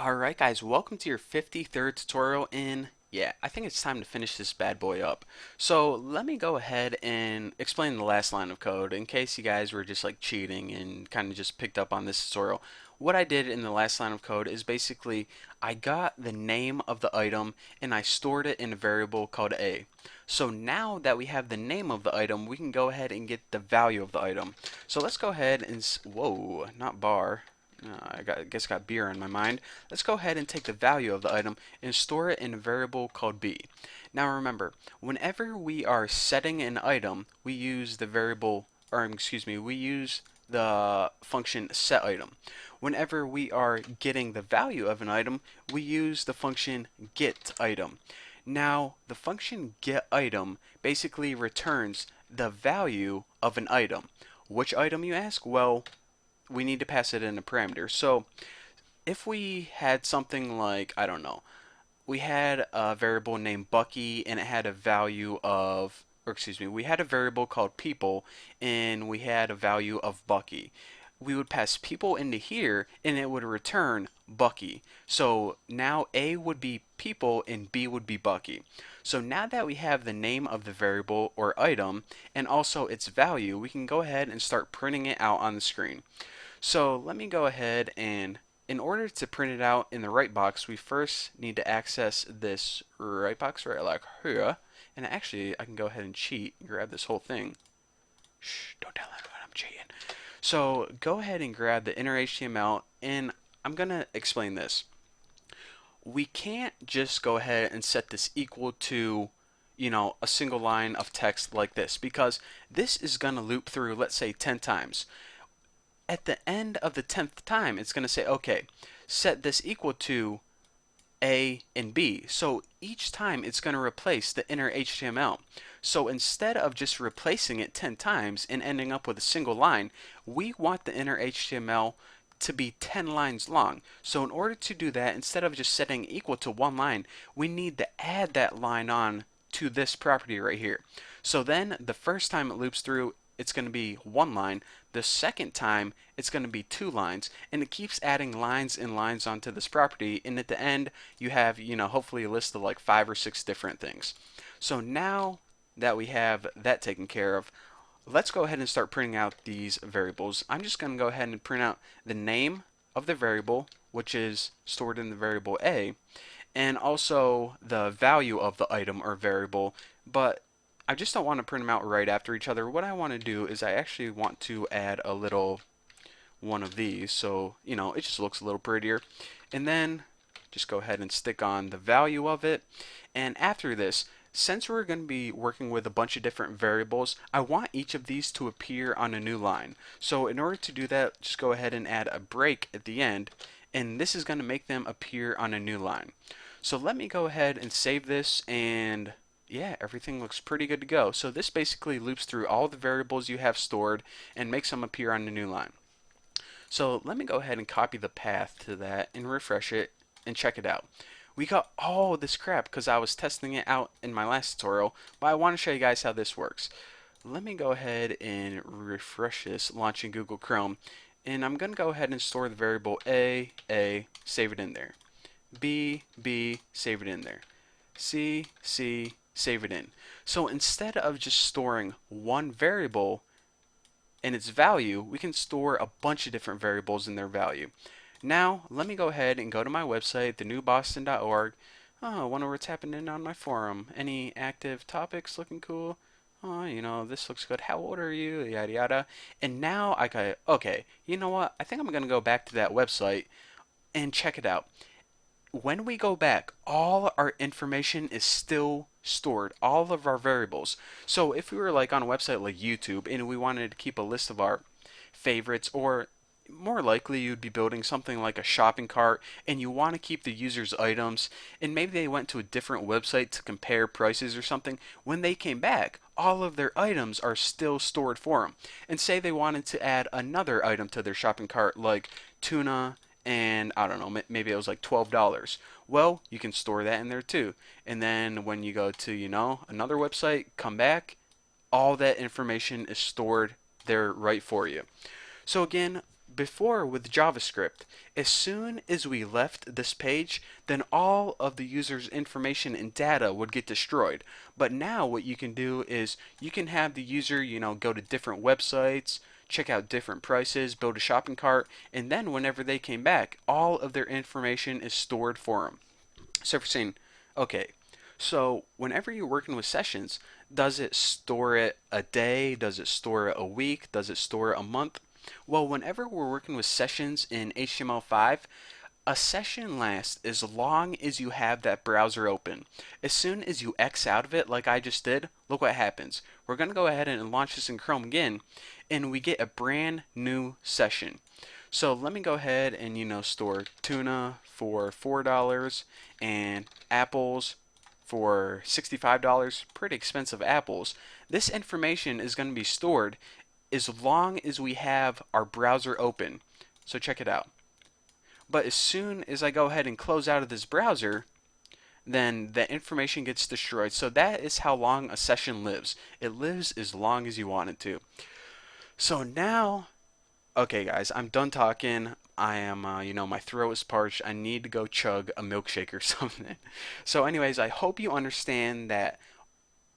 Alright guys, welcome to your 53rd tutorial in, I think it's time to finish this bad boy up. So let me go ahead and explain the last line of code in case you guys were just like cheating and kind of just picked up on this tutorial. What I did in the last line of code is basically I got the name of the item and I stored it in a variable called A. So now that we have the name of the item, we can go ahead and get the value of the item. So let's go ahead and, whoa, not bar. I guess I got beer on my mind. Let's go ahead and take the value of the item and store it in a variable called b. Now remember, whenever we are setting an item, we use the variable, or excuse me, we use the function setItem. Whenever we are getting the value of an item, we use the function getItem. Now, the function getItem basically returns the value of an item. Which item, you ask? Well, we need to pass it in a parameter. So if we had something like, I don't know, we had a variable named Bucky and it had a value of, or excuse me, we had a variable called people and we had a value of Bucky. We would pass people into here and it would return Bucky. So now A would be people and B would be Bucky. So now that we have the name of the variable or item and also its value, we can go ahead and start printing it out on the screen. So let me go ahead and in order to print it out in the right box, we first need to access this right box right like here. And actually, I can go ahead and cheat and grab this whole thing. Shh, don't tell anyone I'm cheating. So go ahead and grab the inner HTML, and I'm going to explain this. We can't just go ahead and set this equal to a single line of text like this, because this is going to loop through, let's say, 10 times. At the end of the 10th time, it's going to say, okay, set this equal to A and B. So each time it's going to replace the inner HTML. So instead of just replacing it 10 times and ending up with a single line, we want the inner HTML to be 10 lines long. So in order to do that, instead of just setting equal to one line, we need to add that line on to this property right here. So then the first time it loops through, it's going to be one line. The second time, it's going to be 2 lines, and it keeps adding lines and lines onto this property, and at the end, you have, hopefully a list of like 5 or 6 different things. So now that we have that taken care of, let's go ahead and start printing out these variables. I'm just going to go ahead and print out the name of the variable, which is stored in the variable A, and also the value of the item or variable, but I just don't want to print them out right after each other. What I want to do is I actually want to add a little one of these so it just looks a little prettier, and then just go ahead and stick on the value of it. And after this, since we're going to be working with a bunch of different variables, I want each of these to appear on a new line. So in order to do that, just go ahead and add a break at the end, and this is going to make them appear on a new line. So let me go ahead and save this, and yeah, everything looks pretty good to go. So this basically loops through all the variables you have stored and makes them appear on a new line. So let me go ahead and copy the path to that and refresh it and check it out. We got all this crap because I was testing it out in my last tutorial, but I want to show you guys how this works. Let me go ahead and refresh this, launching Google Chrome, and I'm going to go ahead and store the variable A, save it in there. B, save it in there. C, save it in. So instead of just storing one variable and its value, we can store a bunch of different variables in their value. Now, let me go ahead and go to my website, thenewboston.org. Oh, I wonder what's happening on my forum. Any active topics looking cool? Oh, this looks good. How old are you? Yada yada. And now I go, okay, you know what? I think I'm going to go back to that website and check it out. When we go back, all our information is still stored, all of our variables. So if we were like on a website like YouTube and we wanted to keep a list of our favorites, or more likely you'd be building something like a shopping cart and you want to keep the user's items, and maybe they went to a different website to compare prices or something, when they came back, all of their items are still stored for them. And say they wanted to add another item to their shopping cart like tuna, and I don't know, maybe it was like $12. Well, you can store that in there too. And then when you go to, another website, come back, all that information is stored there right for you. So again, Before with JavaScript, as soon as we left this page, then all of the user's information and data would get destroyed. But now what you can do is you can have the user, go to different websites, check out different prices, build a shopping cart, and then whenever they came back, all of their information is stored for them. So if you're saying, okay, so whenever you're working with sessions, does it store it a day? Does it store it a week? Does it store it a month? Well, whenever we're working with sessions in HTML5, a session lasts as long as you have that browser open. As soon as you X out of it, like I just did, look what happens. We're going to go ahead and launch this in Chrome again, and we get a brand new session. So let me go ahead and store tuna for $4 and apples for $65. Pretty expensive apples. This information is going to be stored as long as we have our browser open. So check it out. But as soon as I go ahead and close out of this browser, then the information gets destroyed. So that is how long a session lives. It lives as long as you want it to. So now, okay, guys, I'm done talking. I am, my throat is parched. I need to go chug a milkshake or something. So, anyways, I hope you understand that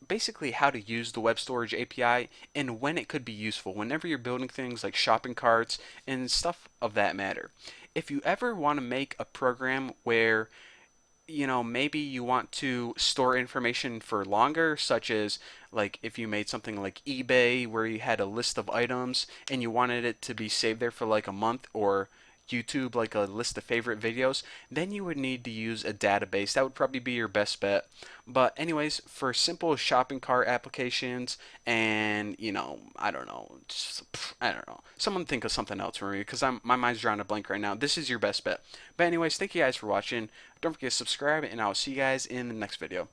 basically how to use the web storage API and when it could be useful whenever you're building things like shopping carts and stuff of that matter. If you ever want to make a program where maybe you want to store information for longer, such as like if you made something like eBay where you had a list of items and you wanted it to be saved there for like a month, or YouTube like a list of favorite videos, then you would need to use a database. That would probably be your best bet. But anyways, for simple shopping cart applications and, I don't know, I don't know. Someone think of something else for me because my mind's drawing a blank right now. This is your best bet. But anyways, thank you guys for watching. Don't forget to subscribe and I'll see you guys in the next video.